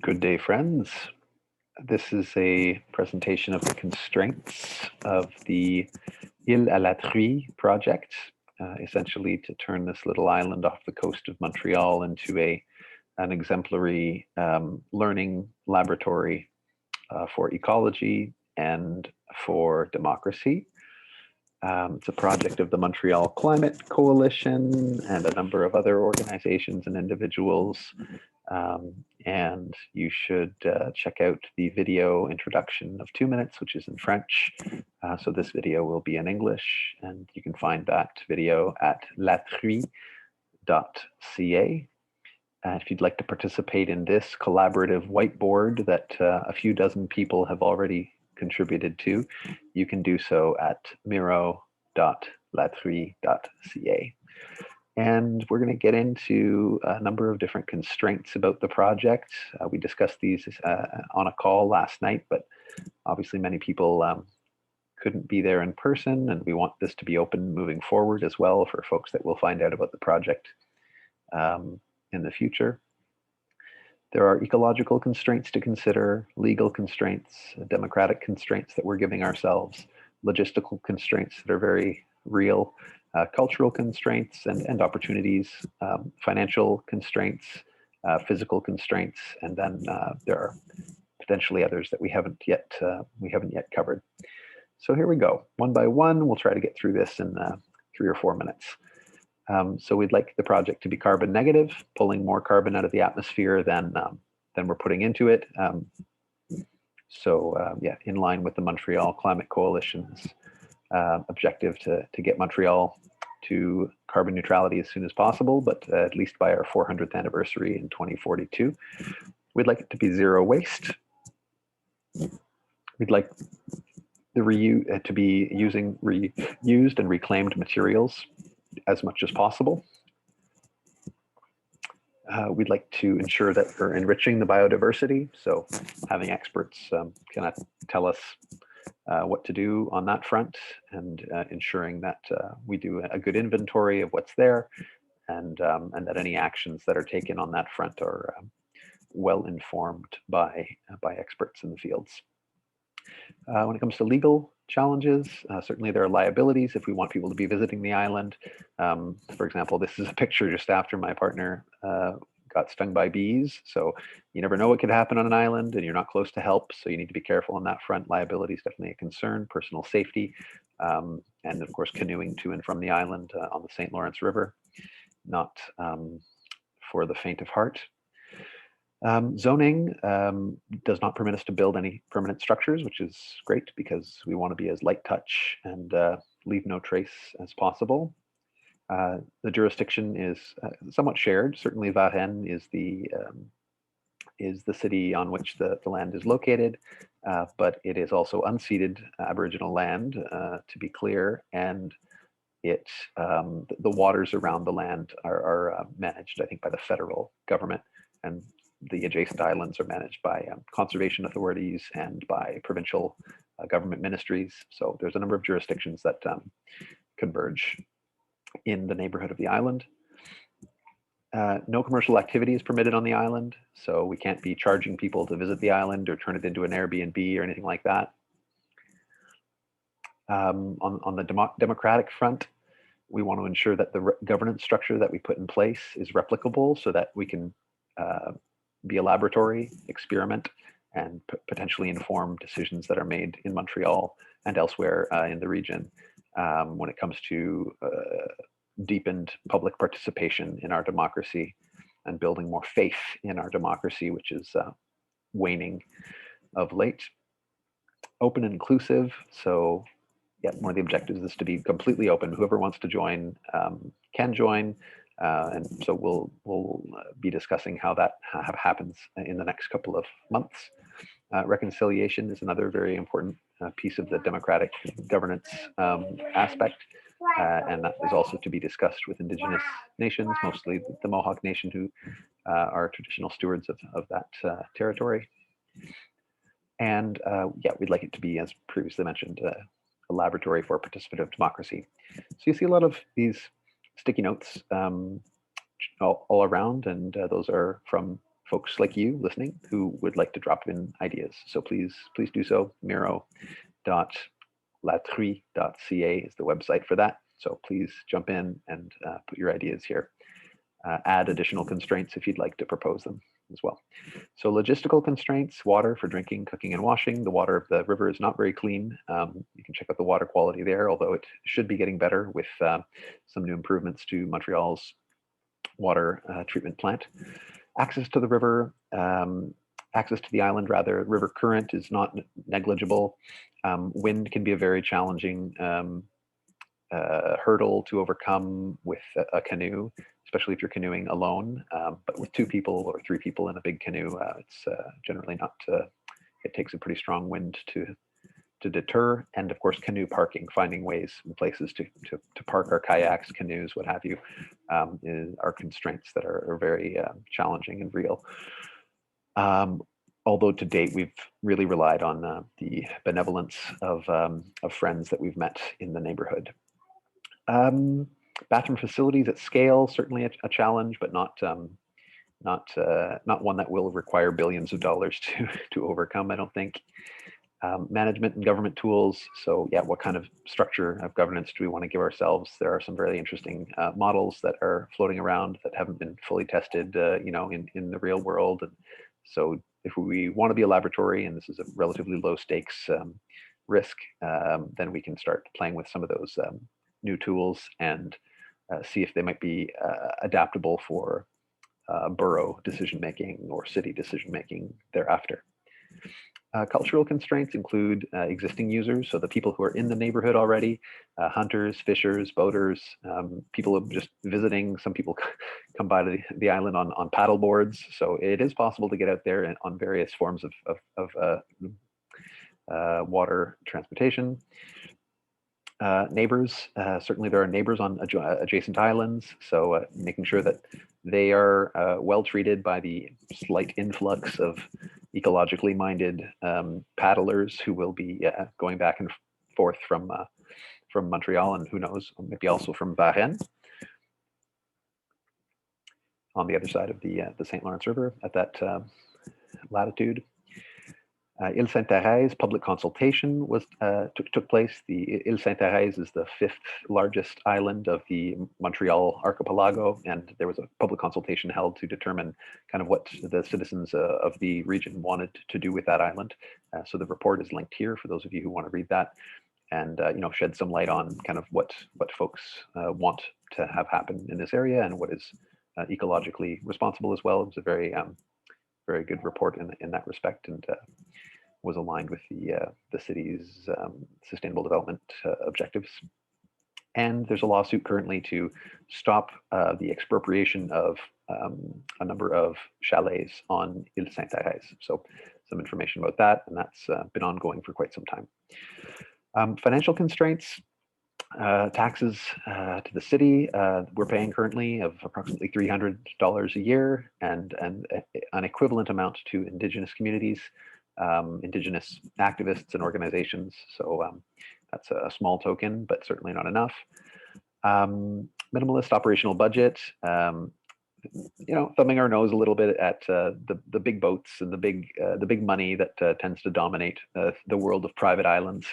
Good day, friends. This is a presentation of the constraints of the Île-à-la-Truie project, essentially to turn this little island off the coast of Montreal into an exemplary learning laboratory for ecology and for democracy. It's a project of the Montreal Climate Coalition and a number of other organizations and individuals. And you should check out the video introduction of 2 minutes, which is in French. So this video will be in English, and you can find that video at latruie.ca. If you'd like to participate in this collaborative whiteboard that a few dozen people have already contributed to, you can do so at miro.latruie.ca. And we're going to get into a number of different constraints about the project. We discussed these on a call last night, but obviously many people couldn't be there in person, and we want this to be open moving forward as well for folks that will find out about the project in the future. There are ecological constraints to consider, legal constraints, democratic constraints that we're giving ourselves, logistical constraints that are very real, cultural constraints and opportunities, financial constraints, physical constraints, and then there are potentially others that we haven't yet covered. So here we go, one by one. We'll try to get through this in 3 or 4 minutes. So we'd like the project to be carbon negative, pulling more carbon out of the atmosphere than we're putting into it. Yeah, in line with the Montreal Climate Coalition's objective to get Montreal to carbon neutrality as soon as possible, but at least by our 400th anniversary in 2042. We'd like it to be zero waste. We'd like the to be using reused and reclaimed materials as much as possible. We'd like to ensure that we're enriching the biodiversity, so having experts kind of tell us what to do on that front, and ensuring that we do a good inventory of what's there, and that any actions that are taken on that front are well informed by experts in the fields. When it comes to legal challenges, certainly there are liabilities if we want people to be visiting the island. For example, this is a picture just after my partner got stung by bees. So you never know what could happen on an island, and you're not close to help. So you need to be careful on that front. Liability is definitely a concern, personal safety, and of course, canoeing to and from the island on the St. Lawrence River, not for the faint of heart. Zoning does not permit us to build any permanent structures, which is great because we want to be as light touch and leave no trace as possible. The jurisdiction is somewhat shared. Certainly Varennes is the city on which the land is located, but it is also unceded Aboriginal land, to be clear, and the waters around the land are managed, I think, by the federal government, and the adjacent islands are managed by conservation authorities and by provincial government ministries. So there's a number of jurisdictions that converge in the neighborhood of the island. No commercial activity is permitted on the island, so we can't be charging people to visit the island or turn it into an Airbnb or anything like that. On the democratic front, we want to ensure that the governance structure that we put in place is replicable so that we can be a laboratory, experiment, and potentially inform decisions that are made in Montreal and elsewhere in the region when it comes to deepened public participation in our democracy and building more faith in our democracy, which is waning of late. Open and inclusive, so yeah, one of the objectives is to be completely open. Whoever wants to join can join. And so we'll be discussing how that happens in the next couple of months. Reconciliation is another very important piece of the democratic governance aspect, and that is also to be discussed with Indigenous nations, mostly the Mohawk Nation, who are traditional stewards of that territory. And yeah, we'd like it to be, as previously mentioned, a laboratory for participative democracy. So you see a lot of these sticky notes all around, and those are from folks like you listening who would like to drop in ideas. So please do so. miro.latruie.ca is the website for that. So please jump in and put your ideas here. Add additional constraints if you'd like to propose them as well. So logistical constraints: water for drinking, cooking, and washing. The water of the river is not very clean. You can check out the water quality there, although it should be getting better with some new improvements to Montreal's water treatment plant. Access to the river, access to the island rather, river current is not negligible. Wind can be a very challenging hurdle to overcome with a canoe, especially if you're canoeing alone. But with 2 people or 3 people in a big canoe, it's generally not, it takes a pretty strong wind to deter. And of course, canoe parking, finding ways and places to park our kayaks, canoes, what have you, are constraints that are very challenging and real. Although to date, we've really relied on the benevolence of friends that we've met in the neighborhood. Bathroom facilities at scale, certainly a challenge, but not one that will require billions of dollars to overcome, I don't think. Management and government tools. So yeah, what kind of structure of governance do we want to give ourselves? There are some really interesting models that are floating around that haven't been fully tested, in the real world. And so if we want to be a laboratory, and this is a relatively low stakes risk, then we can start playing with some of those new tools and see if they might be adaptable for borough decision-making or city decision-making thereafter. Cultural constraints include existing users, so the people who are in the neighborhood already, hunters, fishers, boaters, people just visiting. Some people come by the island on paddle boards, so it is possible to get out there on various forms of water transportation. Neighbors, certainly there are neighbors on adjacent islands, so making sure that they are well treated by the slight influx of ecologically minded paddlers who will be going back and forth from Montreal, and who knows, maybe also from Varennes on the other side of the St. Lawrence River at that latitude. Ile Sainte-Thérèse, public consultation took place. The Ile Sainte-Thérèse is the 5th largest island of the Montreal archipelago, and there was a public consultation held to determine kind of what the citizens of the region wanted to do with that island. So the report is linked here for those of you who want to read that, and shed some light on kind of what folks want to have happen in this area and what is ecologically responsible as well. It was a very very good report in that respect, and was aligned with the city's sustainable development objectives. And there's a lawsuit currently to stop the expropriation of a number of chalets on Ile Sainte-Thérèse. So some information about that, and that's been ongoing for quite some time. Financial constraints. Taxes to the city we're paying currently of approximately $300 a year, and an equivalent amount to Indigenous communities, Indigenous activists and organizations. So that's a small token, but certainly not enough. Minimalist operational budget. Thumbing our nose a little bit at the big boats and the big money that tends to dominate the world of private islands.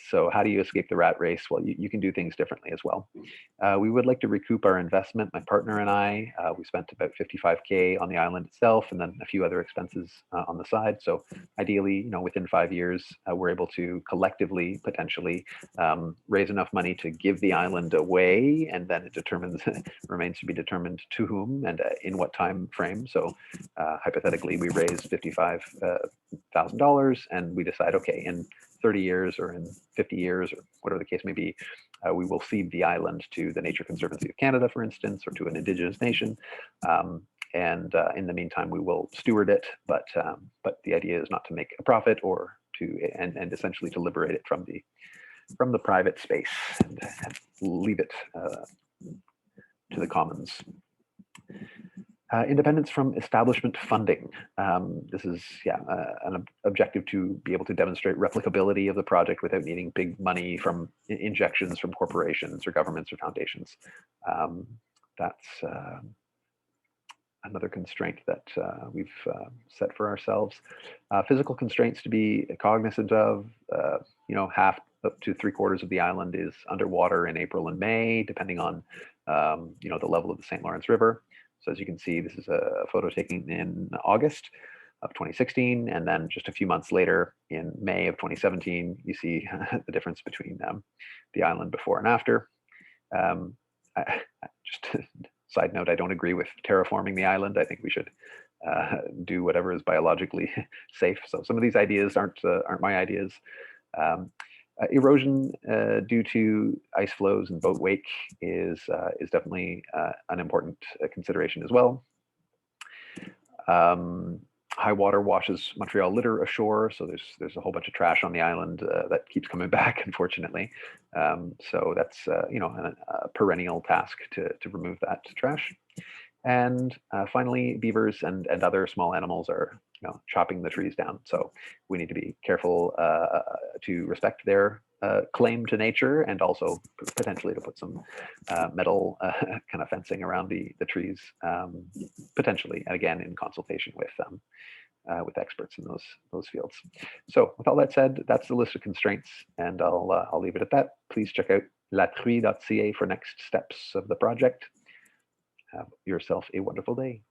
So how do you escape the rat race? Well, you can do things differently as well. We would like to recoup our investment. My partner and I, we spent about $55K on the island itself, and then a few other expenses on the side. So ideally, within 5 years, we're able to collectively, potentially, raise enough money to give the island away, and then it remains to be determined to whom and in what time frame. So hypothetically, we raise $55,000, and we decide, okay, in 30 years or in 50 years, or whatever the case may be, we will cede the island to the Nature Conservancy of Canada, for instance, or to an Indigenous nation. And in the meantime, we will steward it, but the idea is not to make a profit or and essentially to liberate it from the private space and leave it to the commons. Independence from establishment funding. This is an objective to be able to demonstrate replicability of the project without needing big money from injections from corporations or governments or foundations. That's another constraint that we've set for ourselves. Physical constraints to be cognizant of, half up to 3/4 of the island is underwater in April and May, depending on, the level of the St. Lawrence River. So as you can see, this is a photo taken in August of 2016, and then just a few months later, in May of 2017, you see the difference between the island before and after. Just a side note, I don't agree with terraforming the island. I think we should do whatever is biologically safe. So some of these ideas aren't my ideas. Erosion due to ice flows and boat wake is definitely an important consideration as well. High water washes Montreal litter ashore, so there's a whole bunch of trash on the island that keeps coming back, unfortunately. So that's a perennial task to remove that trash. And finally, beavers and other small animals are chopping the trees down. So we need to be careful to respect their claim to nature, and also potentially to put some metal kind of fencing around the trees, potentially, and again in consultation with experts in those fields. So with all that said, that's the list of constraints, and I'll leave it at that. Please check out latruie.ca for next steps of the project. Have yourself a wonderful day.